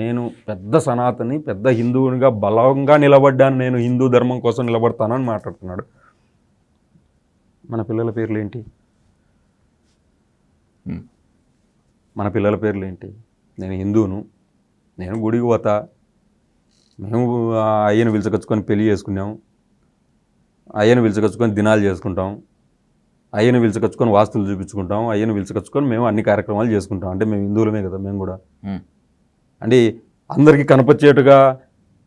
నేను పెద్ద సనాతని, పెద్ద హిందువునిగా బలంగా నిలబడ్డాను, నేను హిందూ ధర్మం కోసం నిలబడతానని మాట్లాడుతున్నాడు. మన పిల్లల పేర్లు ఏంటి? మన పిల్లల పేర్లు ఏంటి? నేను హిందువును, నేను గుడికి పోతా, మేము అయ్యను పిలుచుకొచ్చుకొని పెళ్లి చేసుకున్నాం, అయ్యను పిలుచుకొచ్చుకొని దినాలు చేసుకుంటాం, అయ్యను పిలుచుకొచ్చుకొని వాస్తులు చూపించుకుంటాం, అయ్యను పిలుచుకొచ్చుకొని మేము అన్ని కార్యక్రమాలు చేసుకుంటాం. అంటే మేము హిందువులమే కదా మేము కూడా. అంటే అందరికీ కనపచ్చేట్టుగా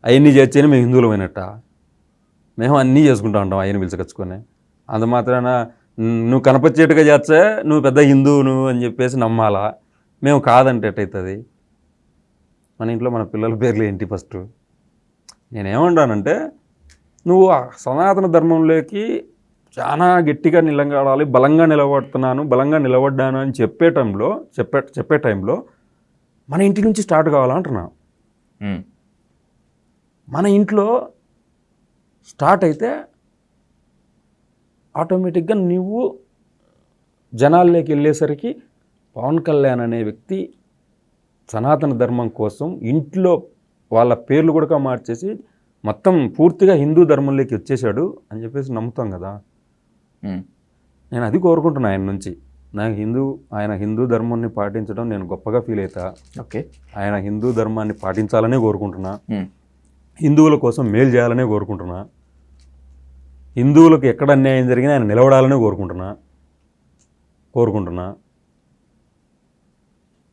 అవన్నీ చేర్చేని మేము హిందువులమైనట్ట. మేము అన్నీ చేసుకుంటూ ఉంటాం అయ్యని పిలుచుకొచ్చుకొని. అంత మాత్రాన నువ్వు కనపచ్చేట్టుగా చేస్తే నువ్వు పెద్ద హిందువును అని చెప్పేసి నమ్మాలా? మేము కాదంటే ఎట్టయితుంది? మన ఇంట్లో మన పిల్లల పేర్లు ఏంటి? ఫస్ట్ నేనేమంటానంటే, నువ్వు సనాతన ధర్మంలోకి చాలా గట్టిగా నిలబడాలి, బలంగా నిలబడుతున్నాను, బలంగా నిలబడ్డాను అని చెప్పే టైంలో మన ఇంటి నుంచి స్టార్ట్ కావాలంటున్నా. మన ఇంట్లో స్టార్ట్ అయితే ఆటోమేటిక్గా నువ్వు జనాల్లోకి వెళ్ళేసరికి పవన్ కళ్యాణ్ అనే వ్యక్తి సనాతన ధర్మం కోసం ఇంట్లో వాళ్ళ పేర్లు కూడా మార్చేసి మొత్తం పూర్తిగా హిందూ ధర్మంలోకి వచ్చేసాడు అని చెప్పేసి నమ్ముతాం కదా. నేను అది కోరుకుంటున్నా ఆయన నుంచి. ఆయన హిందూ ధర్మాన్ని పాటించడం నేను గొప్పగా ఫీల్ అవుతా. ఓకే, ఆయన హిందూ ధర్మాన్ని పాటించాలనే కోరుకుంటున్నా, హిందువుల కోసం మేలు చేయాలనే కోరుకుంటున్నా, హిందువులకు ఎక్కడ అన్యాయం జరిగినా ఆయన నిలబడాలనే కోరుకుంటున్నా.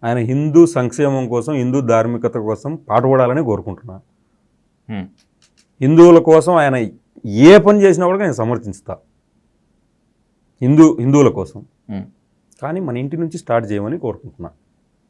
ఆయన హిందూ సంక్షేమం కోసం, హిందూ ధార్మికత కోసం పాటుపడాలని కోరుకుంటున్నా. హిందువుల కోసం ఆయన ఏ పని చేసినా కూడా నేను సమర్థిస్తా హిందువుల కోసం. కానీ మన ఇంటి నుంచి స్టార్ట్ చేయమని కోరుకుంటున్నా.